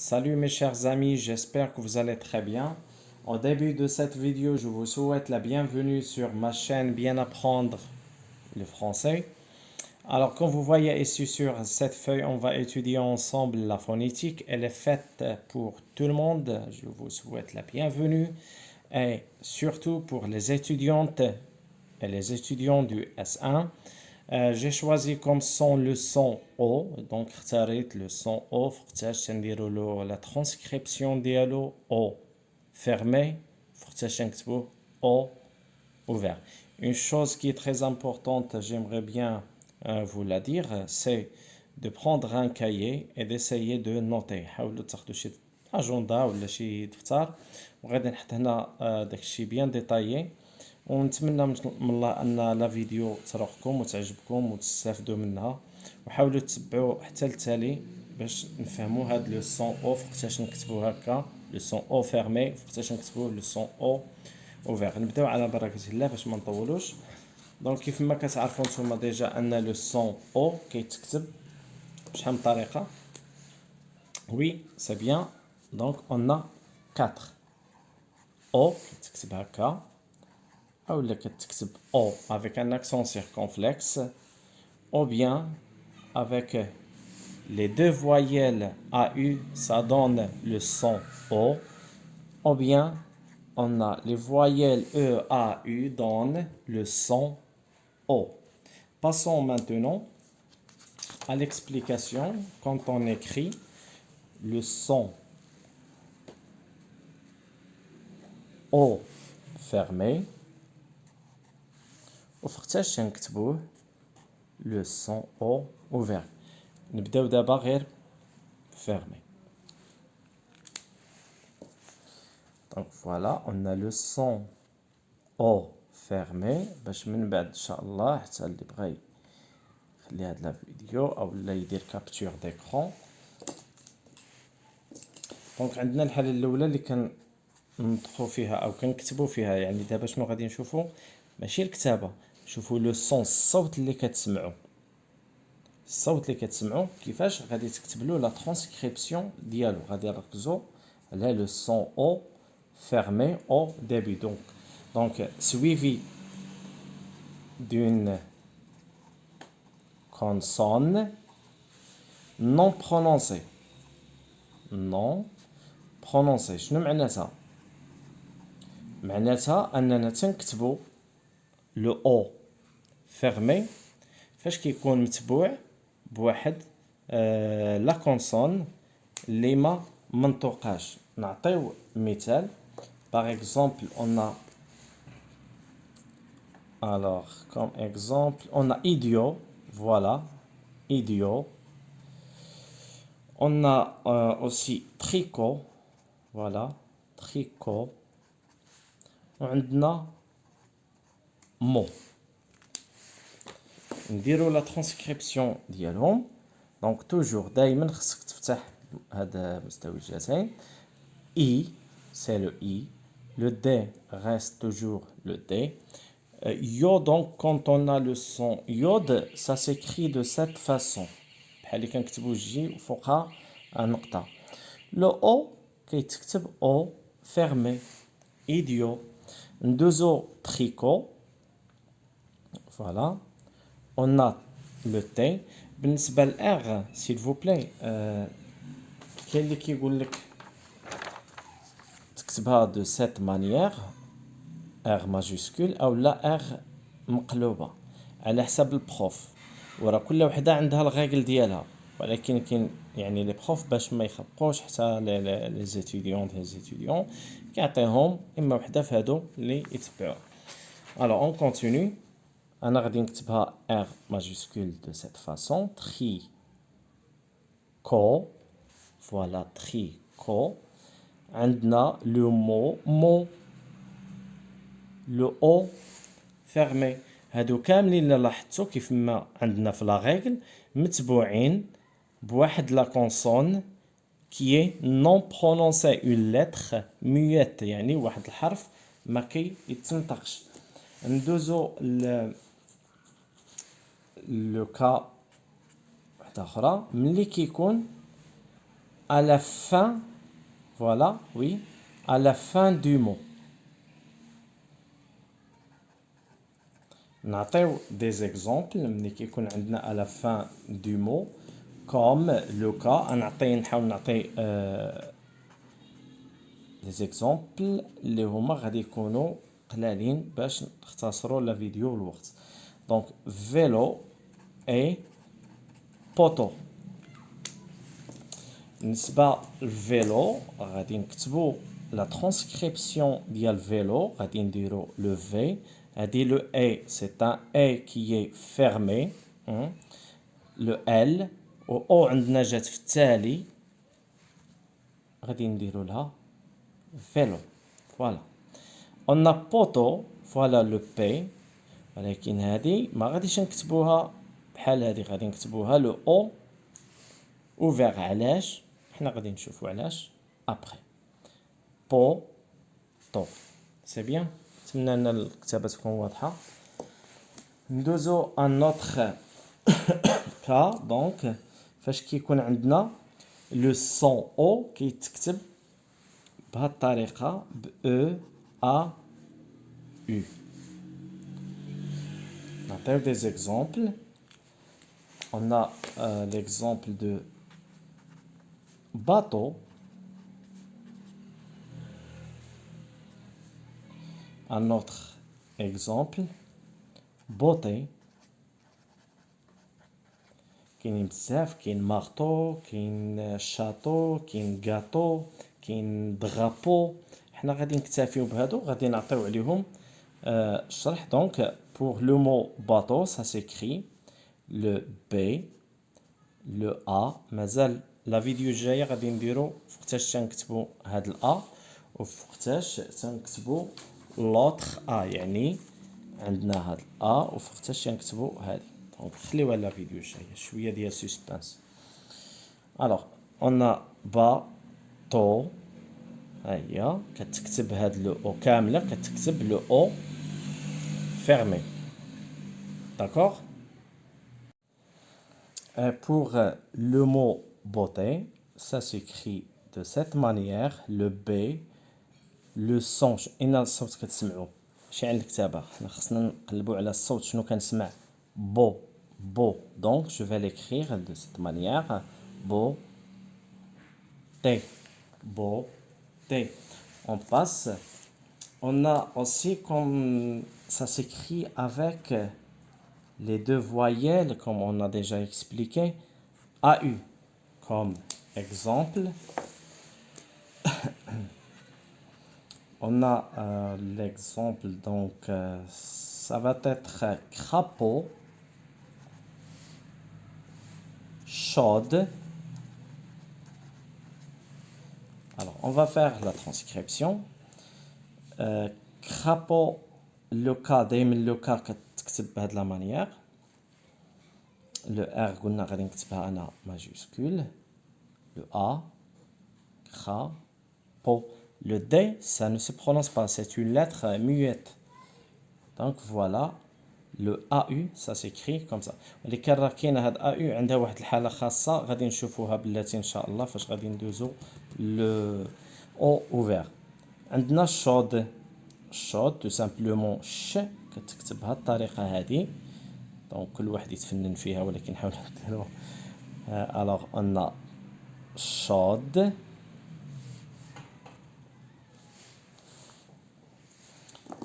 Salut mes chers amis, j'espère que vous allez très bien. Au début de cette vidéo, je vous souhaite la bienvenue sur ma chaîne Bien apprendre le français. Alors, comme vous voyez ici sur cette feuille, on va étudier ensemble la phonétique. Elle est faite pour tout le monde. Je vous souhaite la bienvenue. Et surtout pour les étudiantes et les étudiants du S1. J'ai choisi comme son le son O, donc اختاريت le son O فوقتاش نديرو له la transcription ديالو O fermé فوقتاش نكتبوه O ouvert. Une chose qui est très importante, j'aimerais bien vous la dire, c'est de prendre un cahier et d'essayer de noter. حاولوا تاخدوا شي اجنده ولا شي دفتر وغادي نحط هنا داكشي بيان ديطايي ونتمنى من الله ان لا فيديو تروحكم وتعجبكم وتستافدوا منها وحاولوا تتبعوا حتى التالي باش نفهموا هاد لو سون او فوقتاش نكتبوا هكا لو سون او فيرمي فوقتاش نكتبوا لو سون او اوفير. نبداو على بركه الله باش ما نطولوش. دونك كيف ما كتعرفوا نتوما ديجا ان لو سون او كيتكتب بشحال من طريقه. وي سي بيان. دونك اون ا 4 او كتكتب هكا ou le O avec un accent circonflexe, ou bien avec les deux voyelles AU, ça donne le son O, ou bien on a les voyelles EAU donnent le son O. Passons maintenant à l'explication quand on écrit le son O fermé. وفوقتاش نكتبوه لو سون او اوفير. نبداو دابا غير fermé. دونك فوالا on a le son او fermé باش من بعد ان شاء الله حتى اللي بغى يخلي هاد لا فيديو او لا يدير كابتور ديكرون. دونك عندنا الحاله الاولى اللي كنطقوا فيها او كنكتبوا فيها، يعني دابا شنو غادي نشوفوا؟ ماشي الكتابه، شوفوا لو سون الصوت اللي كتسمعوا، الصوت اللي كتسمعوا كيفاش غادي تكتب له لا ترانسكريبسيون ديالو. غادي نركزوا على لو سون او fermé au début. Donc suivi d'une consonne non prononcée. Non prononcée. شنو معناتها؟ معناتها اننا تنكتبوا لو او fermé فاش كيكون متبوع بواحد لا كونسون اللي ما منطوقاش. نعطيو مثال. Par exemple, on a alors comme exemple, on a idiot, voilà, idiot. On a aussi tricot, voilà, tricot. وعندنا mot. نديرو لا ترانسكريبسيون ديالهم. دونك توجور دائما خصك تفتح هاد المزدوجتين. I, c'est le I. Le D reste toujours le D. Yod, donc, quand on a le son Yod, ça s'écrit de cette façon. بحال اللي كنكتبو جي وفوقها نقطة. Le O كيتكتب O fermé. Idiot. ندوزو tricot. Voilà. On a le T. بالنسبة ل R, s'il vous plaît, كاين اللي كيقول لك تكتبها de cette manière R majuscule او لا R مقلوبة على حسب البروف، وراه كل وحده عندها الغاغل ديالها، ولكن كاين يعني لي بروف باش ما يخبقوش حتى لي زيتيديون كيعطيهم اما وحده في هادو اللي يتبعوها. alors on continue. انا غادي نكتبها R majuscule de cette façon. Tricot. voilà tricot. عندنا لو مو لو او fermé. هادو كاملين اللي لاحظتو كيف ما عندنا في لا ريغل متبوعين بواحد لا كونسون كي اي نون برونونسي، اون لتر muette، يعني واحد الحرف ما كيتنطقش. ندوزو لو كا واحده اخرى ملي كيكون à la fin, voilà, oui, à la fin du mot. نعطيو des exemples ملي كيكون عندنا à la fin du mot comme le cas نحاول نعطي des exemples اللي هما غادي يكونوا قلالين باش نختصروا لا فيديو والوقت. دونك vélo et poteau. بالنسبه للفيلو غادي نكتبوا لا ترانسكريبسيون ديال فيلو غادي نديروا لو في هادي لو اي سي ان اي كي فيرمي لو ال و او عندنا جات في التالي غادي نديروا لها فيلو فوالا. قلنا بوتو فوالا لو بي ولكن هادي ما غاديش نكتبوها بحال هادي غادي نكتبوها لو او اوفير. علاش؟ حنا غادي نشوفوا علاش ابري. بو طو سي بيان. نتمنى ان الكتابه تكون واضحه. ندوزو ان اوتر كا دونك فاش كيكون عندنا لو سون او كيتكتب بهاد الطريقه ب او ا u. نعطيو دي زيكزامبل. On a l'exemple de bateau. Un autre exemple, beauté. كاين بزاف كاين مارطو كاين شاتو كاين غاتو كاين دغابو. حنا غادي نكتفيو بهادو غادي نعطيو عليهم الشرح. دونك pour le mot bateau ça s'écrit le B le A. مازال لا فيديو الجايه غادي نديرو فوقتاش تنكتبو هاد الأ وفوقتاش تنكتبو لوطخ أ، يعني عندنا هاد الأ وفوقتاش تنكتبو هادي. دونك خليوها لا فيديو الجايه شويه ديال سسبانس. الوغ اون با طو ها هي كتكتب هاد لو او كامله كتكتب لو او fermé. D'accord? Pour le mot beauté, ça s'écrit de cette manière. Le B, le son. إن الصوت كتسمعو ماشي على الكتابة. حنا خصنا نقلبو على الصوت شنو كنسمع. بو بو. Donc je vais l'écrire de cette manière. Beau T. Beau T. On passe. On a aussi comme ça s'écrit avec les deux voyelles comme on a déjà expliqué. AU comme exemple. On a l'exemple donc ça va être crapaud, chaude. Alors on va faire la transcription. Crapaud le cas دايما لو كا كتكتب بهاد لا مانيير. لو ار قلنا غادي نكتبها انا ماجيسكول. لو ا كرا بو. Le D, ça ne se prononce pas, c'est une lettre muette. Donc voilà, le AU, ça s'écrit comme ça. ولكن راه كاينه هاد AU عندها واحد الحالة خاصة غادي نشوفوها بلاتي إن شاء الله فاش غادي ندوزو لو أو أوفير. عندنا شود. شود تو سامبلومون ش كتكتب بهاد الطريقة هادي. دونك كل واحد يتفنن فيها ولكن نحاول نديرو. ألوغ أن شود.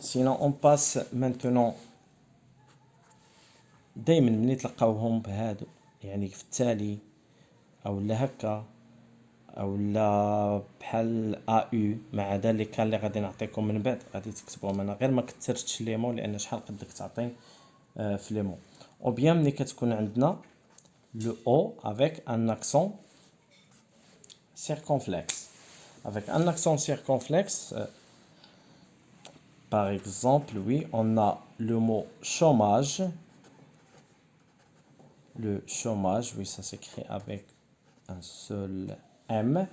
Sinon on passe maintenant دايما ملي تلقاوهم بهادو يعني في التالي او لا هكا او لا بحال AU مع ذلك اللي غادي نعطيكم من بعد غادي تكتبوهم. انا غير ما كثرتش لي مو لان شحال قدك تعطي في لي مو. او بيان ملي كتكون عندنا لو او avec un accent circonflexe. Avec un accent circonflexe par exemple, oui, on a le mot chômage. Le chômage, oui, ça s'écrit avec un seul M.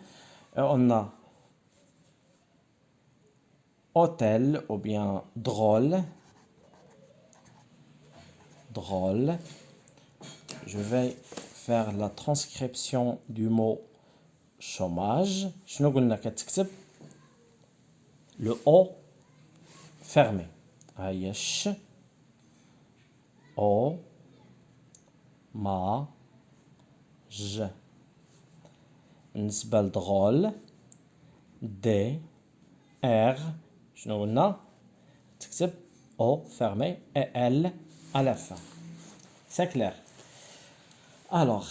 Et on a hôtel ou bien drôle. Drôle. Je vais faire la transcription du mot chômage. شنو قلنا كتكتب le O fermé. هيا ش O ما ج. بالنسبة لدغول دي ار شنو قلنا تكتب O fermé et L à la fin. C'est clair. Alors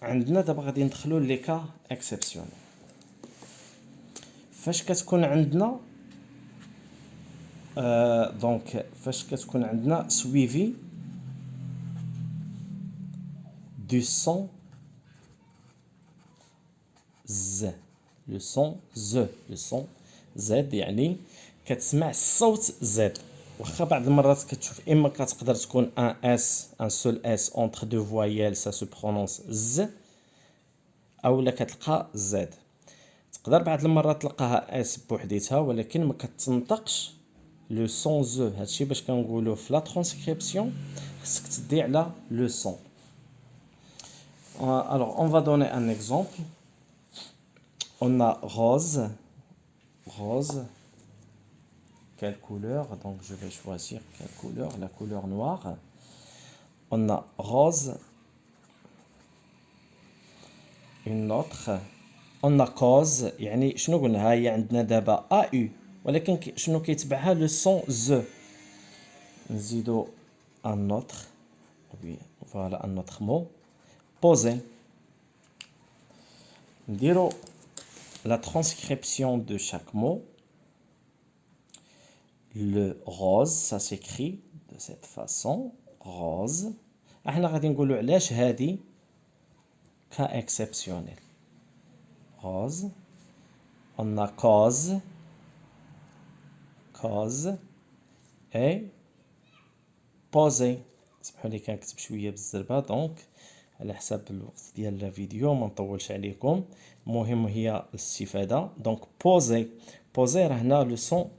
عندنا دابا غادي ندخلو لي كا اكسبسيونيل. فاش كتكون عندنا دونك فاش كتكون عندنا سويفي دو سون ز لو سون ز لو سون زد يعني كتسمع الصوت زد. واخا بعض المرات كتشوف اما كتقدر تكون ان اس ان سول اس اونتر دو فويال سا سو برونونس ز اولا كتلقى زد. تقدر بعض المرات تلقاها اس بوحديتها ولكن ما كتنطقش لو سون زو. هادشي باش كنقولوا في لا ترانسكريبسيون خصك تدي على لو سون. Alors on va donner un exemple. On a rose. Rose. Quelle couleur? Donc je vais choisir quelle couleur? La couleur noire. On a rose. Une autre. On a cause. يعني شنو قلنا ها هي عندنا دابا ا يو ولكن شنو كيتبعها لو سون ز. نزيدو ان اوتر. وي فوالا ان اوتر مو poser. نديرو la transcription de chaque mot. Le rose ça s'écrit de cette façon rose. احنا غادي نقولوا علاش هذه كا اكسبسيونيل. rose. On a cause cause et poser. سمحوا لي كنكتب شويه بالزربه دونك على حساب الوقت ديال الفيديو ما نطولش عليكم. المهم هي الاستفاده. دونك بوزي بوزي راه هنا لو سون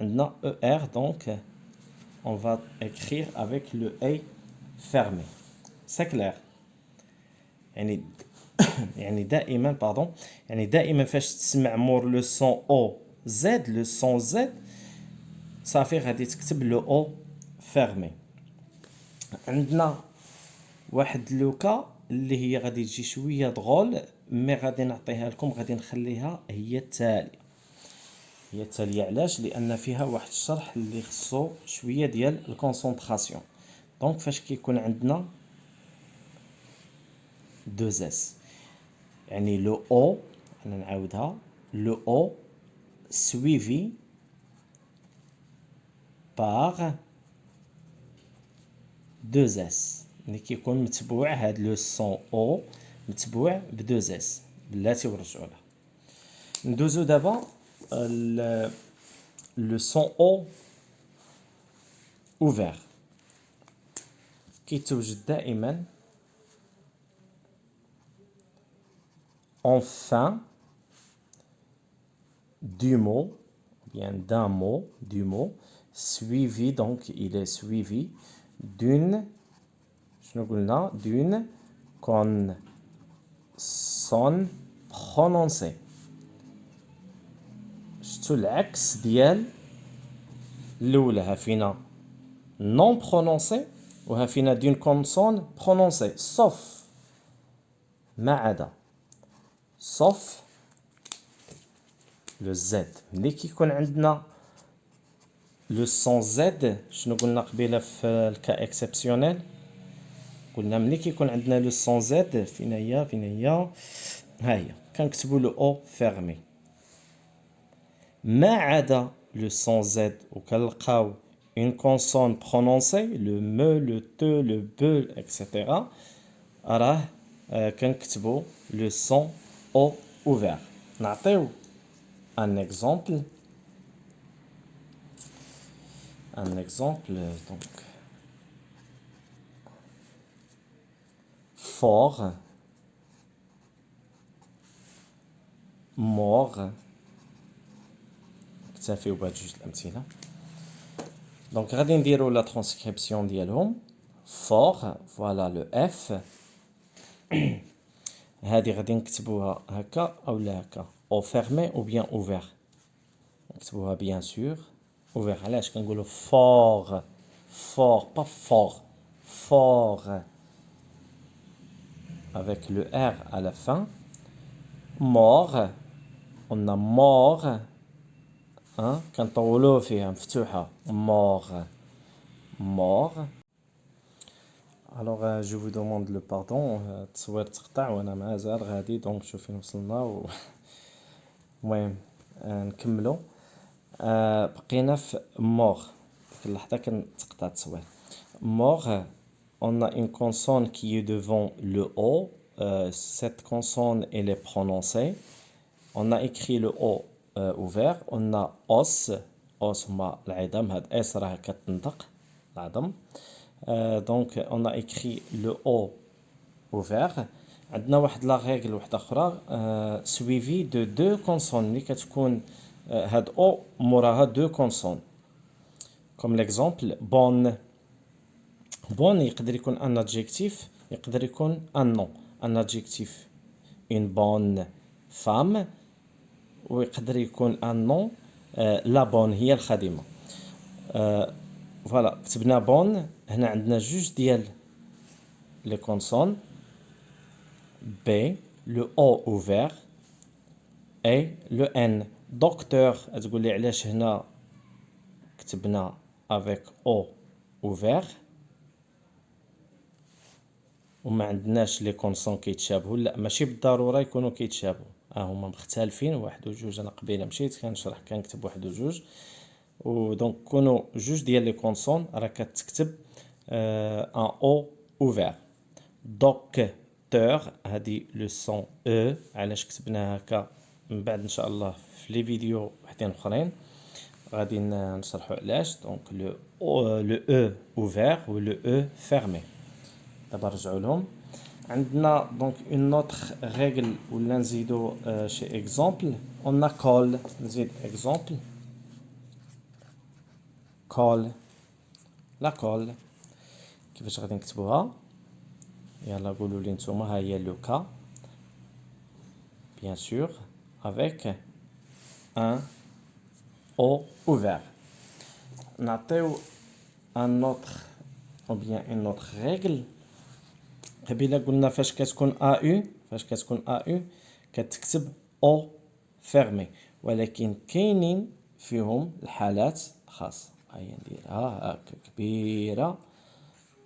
عندنا او ار دونك on va écrire avec le a fermé. c'est clair. يعني دائما باردون يعني دائما فاش تسمع مور لو سون او زد لو سون زد صافي غادي تكتب لو او فيرمي. عندنا واحد لوكا اللي هي غادي تجي شويه دغول مي غادي نعطيها لكم. غادي نخليها هي التاليه. علاش؟ لان فيها واحد الشرح اللي خصو شويه ديال الكونسونطراسيون. دونك فاش كيكون عندنا دوز اس يعني لو او انا نعاودها لو او سويفي بار دوز اس ملي كيكون متبوع هاد لو سون او متبوع بدوز اس بلاتي ورجعوله. ندوزو دابا لو سون او اوفير كيتوجد دائما en fin du mot bien d'un mot du mot suivi donc il est suivi d'une شنو قلنا d'une consonne prononcée. شتو العكس ديال الاولى؟ ها فينا non prononcé وها فينا d'une consonne prononcée sauf ما عدا sauf le z. ملي كيكون عندنا لو سون زد شنو قلنا قبيله في الكا اكسبسيونيل؟ قلنا ملي كيكون عندنا لو سون زد فين هي ها هي كنكتبوا لو او فيرمي. ما عدا لو سون زد وكنلقاو اون كونسون برونونسي لو مو لو تو لو بو اكسيتيرا راه كنكتبوا لو سون او اوفير. نعطيو ان اكزومبل. Un exemple, donc, fort, mort, ça fait بهاد جوج الأمثلة. Donc غادي نديرو لا ترانسكريبسيون ديالهم. fort, voilà le F. هذه غادي نكتبوها هكا اولا هكا او فيرمي او بيان اوفير. نكتبوها بيان سور اوفير. علاش كنقولوا فور فور با فور فور avec le R à la fin. Mort, on a mort, hein, كنطولوا فيها مفتوحة mort, mort. Alors je vous demande le pardon. التصوير تقطع وانا مازال غادي دونك شوف فين وصلنا المهم نكملوا. بقينا في mort. ديك اللحظة كنتقطع التصوير. Mort. On a une consonne qui est devant le O. Cette consonne, elle est prononcée. On a écrit le O ouvert. On a os. Os ma العظام. هاد اس راه كتنطق العظم. Donc on a écrit le O ouvert. عندنا واحد لا ريغل واحدة أخرى suivi de deux consonnes. ملي كتكون هاد O موراها deux consonnes. Comme l'exemple bonne. Bonne يقدر يكون un adjectif يقدر يكون un nom. Un adjectif une bonne femme ويقدر يكون un nom la bonne هي الخادمة. فوالا كتبنا bonne. هنا عندنا جوج ديال لي كونسون B le O ouvert et le N. docteur تقول لي علاش هنا كتبنا avec O ouvert وما عندناش لي كونسون كيتشابهوا. لا ماشي بالضروره يكونوا كيتشابهوا، هما مختلفين واحد وجوج. انا قبيله مشيت كنشرح كنكتب واحد وجوج ودونك كونوا جوج ديال لي كونسون راه كتكتب ان او اوفير. دوكتور هادي لو سون او. علاش كتبناها هكا من بعد ان شاء الله في لي فيديو وحدين اخرين غادي نشرحوا علاش. دونك لو او اوفير و لو او فيرمي. دابا نرجعوا لهم. عندنا دونك اون اوتر ريغل ولا نزيدو شي اكزامبل. اون كول. نزيد اكزامبل كول. لا كول كيفاش غادي نكتبوها؟ يلا قولوا لي نتوما. ها هي لو كا bien sûr avec un O ouvert. نعطيو un autre ou bien une autre règle. قبيله قلنا فاش كتكون AU كتكتب O fermé، ولكن كاينين فيهم الحالات خاصة. هيا نديرها هكا كبيرة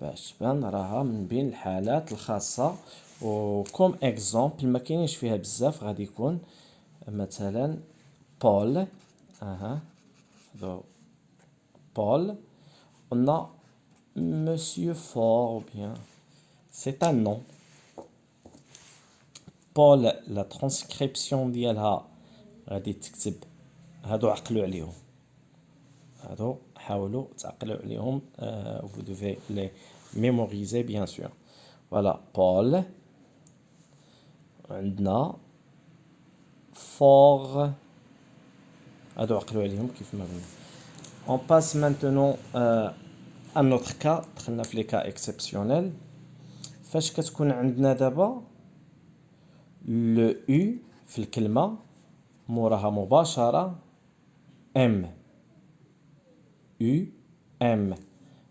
باش تبان راها من بين الحالات الخاصة. وكوم اكزامبل ما كاينينش فيها بزاف غادي يكون مثلا بول. Paul. On a Monsieur Fort ou bien c'est un nom. Paul la transcription ديالها غادي تكتب هادو عقلوا عليهم. هادو حاولوا تعقلوا عليهم. Vous devez les mémoriser bien sûr. Voilà Paul. عندنا Fort. هادو عقلوا عليهم كيف ما قلنا. On passe maintenant à notre cas. دخلنا في لي cas exceptionnels. فاش كتكون عندنا دابا لو او في الكلمة موراها مباشرة ام. او ام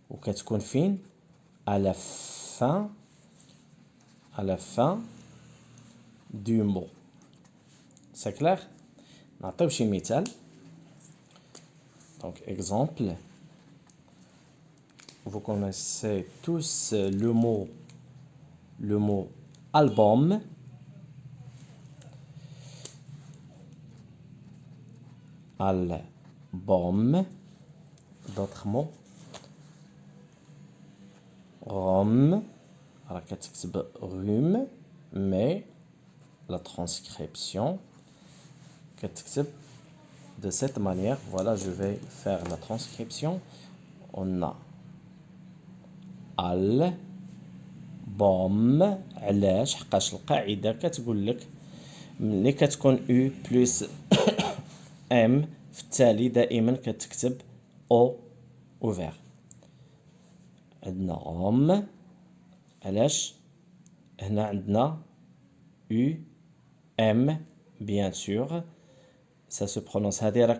وكتكون فين؟ à la fin du mot. C'est clair؟ نعطيو شي مثال. Donc exemple, vous connaissez tous le mot album. Album. D'autres mots. Rhum. Alors كتكتب rhume mais la transcription كتكتب de cette manière. Voilà, je vais faire la transcription. On a album. علاش؟ حقاش القاعده كتقول لك ملي كتكون او بلس ام في التالي دائما كتكتب او اوفير. عندنا غوم. علاش؟ هنا عندنا U M bien sûr ça se prononce هذه راه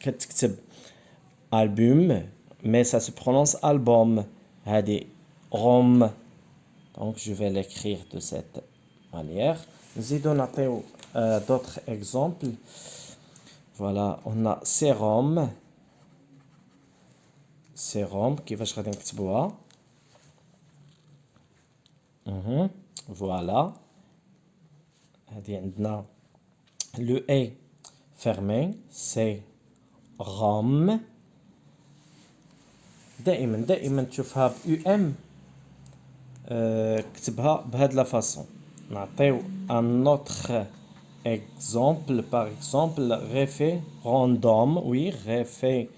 كتكتب album mais ça se prononce album هذه ROM donc je vais l'écrire de cette manière نزيدو نعطيو d'autres exemples voilà on a sérum كيفاش غادي نكتبوها voilà هذه عندنا le A fermé c'est ROM دائما تشوفها ب UM كتبها بهاد لا فاصون نعطيو un autre exemple par exemple référendum oui référendum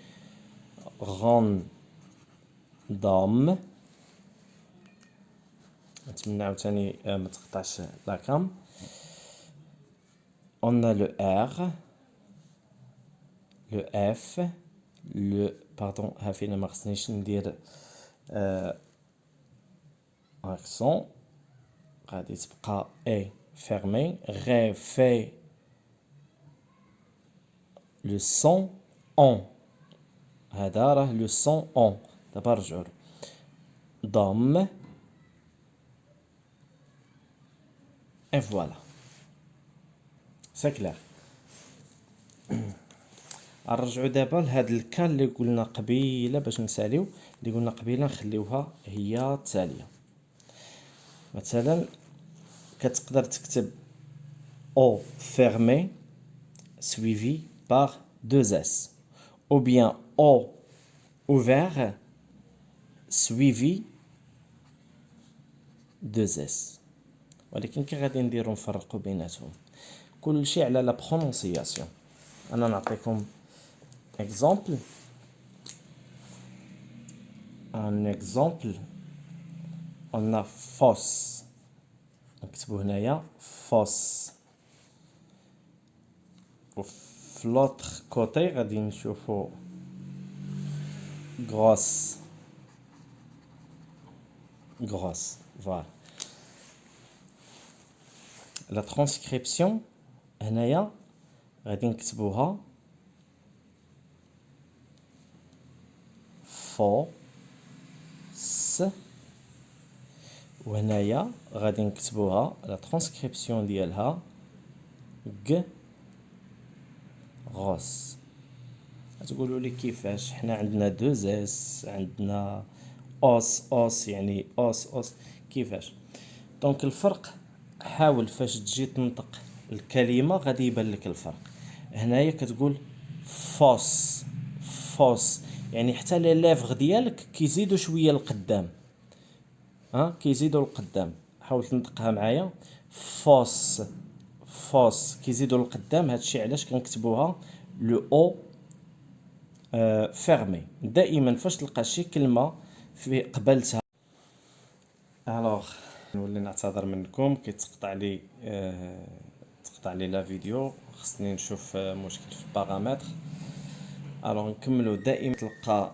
نتمنى عاوتاني ما تقطعش لاكام on a le R le F le pardon ها فينا ما خصنيش ندير accent غادي تبقى A fermé fait le son on هذا راه le son on دابا نرجعو dom et voilà c'est clair نرجعو دابا لهاد الكا اللي قلنا قبيله باش نساليو اللي قلنا قبيله نخليوها هي التاليه مثلا كتقدر تكتب O fermé suivi par 2S ou bien O ouvert suivi 2S ولكن كي غادي نديرو نفرقو بيناتهم كلشي على لا برونونسياسيون انا نعطيكم exemple un exemple on a fausse نكتبو هنايا fausse وفي لوطر كوتي غادي نشوفو grosse voilà la transcription هنايا غادي نكتبوها fausse وهنايا غادي نكتبوها لا ترانسكريبسيون ديالها غوس تقولوا لي كيفاش حنا عندنا 2 اس عندنا اوس يعني اوس كيفاش دونك الفرق حاول فاش تجي تنطق الكلمه غادي يبان لك الفرق هنايا كتقول فوس يعني حتى لي ليفغ ديالك كيزيدوا شويه القدام كيزيدوا القدام حاول تنطقها معايا فوس كيزيدوا القدام هادشي علاش كنكتبوها لو او فيرمي دائما فاش تلقى شي كلمه في قبلتها الوغ نولي نعتذر منكم كيتقطع لي لا فيديو خصني نشوف مشكل في البارامتر الوغ نكملو دائما تلقى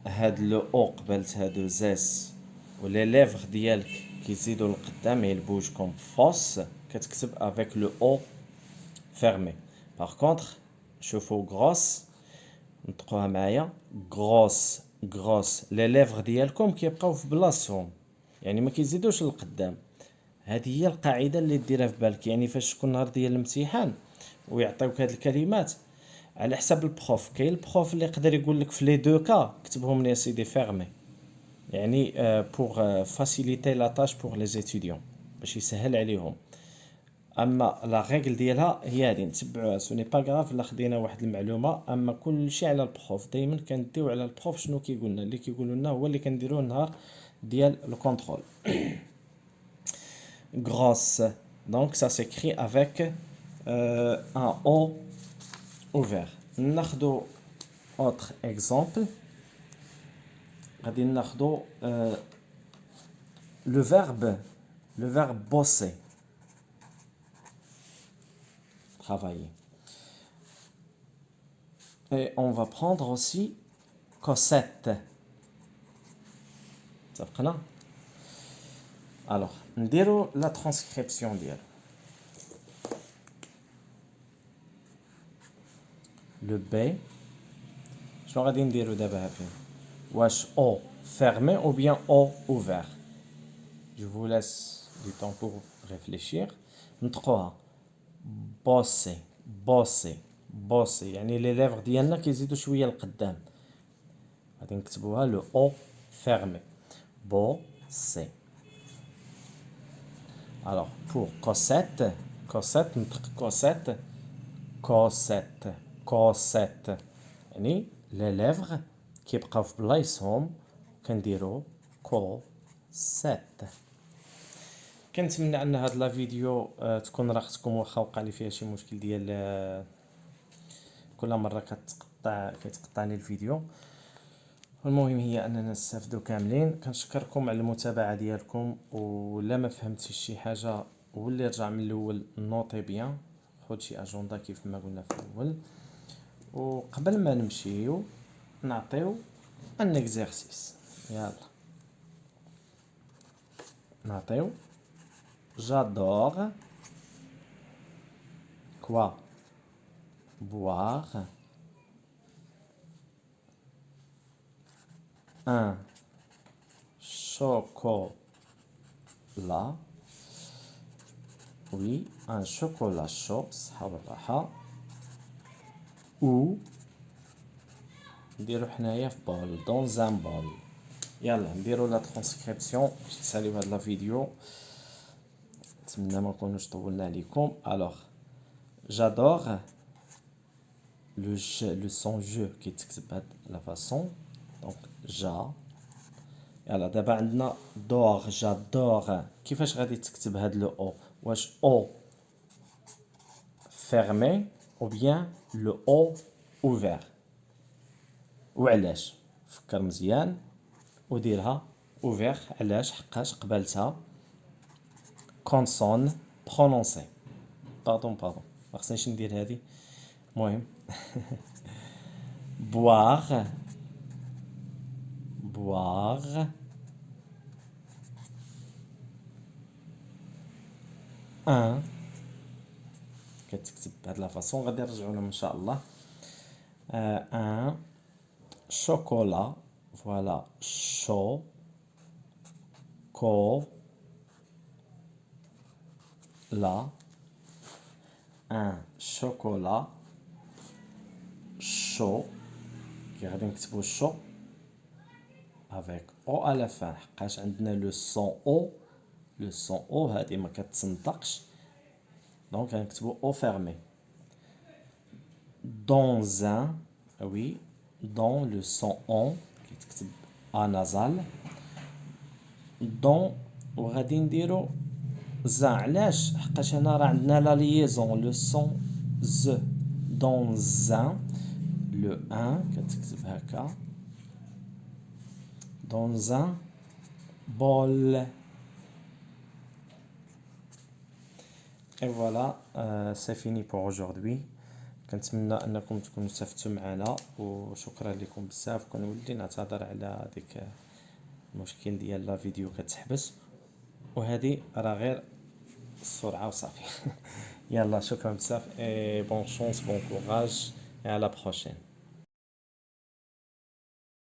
هاد لو او قبلت هادو زاس ولي ليفغ ديالك كيزيدوا لقدام يلبوج كوم فوس كتكتب افيك لو او فيرمي باغ كونطخ شوفوا غروس نطقوها معايا غروس لي ليفغ ديالكم كيبقاو في بلاصتهم يعني ما كيزيدوش لقدام هذه هي القاعده اللي ديرها في بالك يعني فاش تكون نهار ديال الامتحان ويعطيوك هاد الكلمات على حساب البروف كاين البروف اللي يقدر يقول لك في لي دو كا كتبهم لي سيدي فيرمي يعني بور فاسيليتي لا تاش بور لي ستوديون باش يسهل عليهم اما لا ريغل ديالها هي هذه نتبعوها سوني با غراف لا خدينا واحد المعلومه اما كلشي على البروف دائما كنديو على البروف شنو كيقولنا اللي كيقولوا لنا هو اللي كنديروه النهار ديال لو كونترول grosse donc ça s'écrit avec un O ouvert ناخذ autre exemple غادي ناخذ le verbe bosser travailler et on va prendre aussi Cosette اتفقنا Alors, نديرو la transcription ديالو. Le B, شنو غادي نديرو دابا فين؟ واش O fermé ou bien O ouvert? Je vous laisse du temps pour réfléchir. نطقوها بوسي بوسي بوسي، يعني لي ليفر ديالنا كيزيدو شويه لقدام. غادي نكتبوها لو او fermé. بوسي. Alors pour Cosette, Cosette نطق Cosette Cosette Cosette، يعني لي ليفر كيبقاو في بلايصهم كنديرو Cosette. كنتمنى ان هاد لا فيديو تكون راختكم، واخا وقع لي فيها شي مشكل ديال كل مره كيتقطع لي الفيديو. المهم هي اننا نستافدوا كاملين. كنشكركم على المتابعه ديالكم، ولا ما فهمتيش شي حاجه واللي رجع من الاول نوطي بيان، خذ شي اجنده كيف ما قلنا في الاول. وقبل ما نمشيو نعطيو ان اكزرسيس. يلا نعطيو j'adore quoi boire un chocolat, oui un chocolat chaud صحة بالراحة، ou نديرو حنايا في بول dans un bol. يلا نديرو لا ترانسكريبسيون باش تساليو هاد لا فيديو. نتمنى ما نكونوش طولنا عليكم. alors j'adore le son je كيتكتب بهاد لا فاصون، دونك جا. يلا دابا عندنا دور جادور. كيفاش غادي تكتب هاد لو او؟ واش او فيرمي او بيان لو او اوفير؟ وعلاش؟ فكر مزيان وديرها اوفير. علاش؟ حقاش قبلتها كونسون برونونسي. باردون ما خصنيش ندير هادي. المهم بواغ بواغ ان، كتكتب بهاد لا فاصون. غادي نرجعو لهم ان شاء الله. ان شوكولا، فوالا شو كو لا، ان شوكولا شو. كي غادي نكتبو شو افيك او على فان، حقاش عندنا لو سون او. لو سون او هادي ما كتنطقش، دونك غنكتبو او فيرمي. dans un، oui dans le son on كيتكتب ا نازال. دون وغادي نديرو زا. علاش؟ حقاش هنا راه عندنا لا ليزون لو سون ز. دون زان لو ان كتكتب هكا دون زان بول. اي فوالا سي فيني بور اجوردي. كنتمنى انكم تكونوا استفدتوا معنا، وشكرا لكم بزاف. كنولي نعتذر على ديك المشكل ديال لا فيديو كتحبس، وهذه راه غير السرعه وصافي. يلا شكرا بزاف، اي بون شونس بون كوراج، اي على بروشين.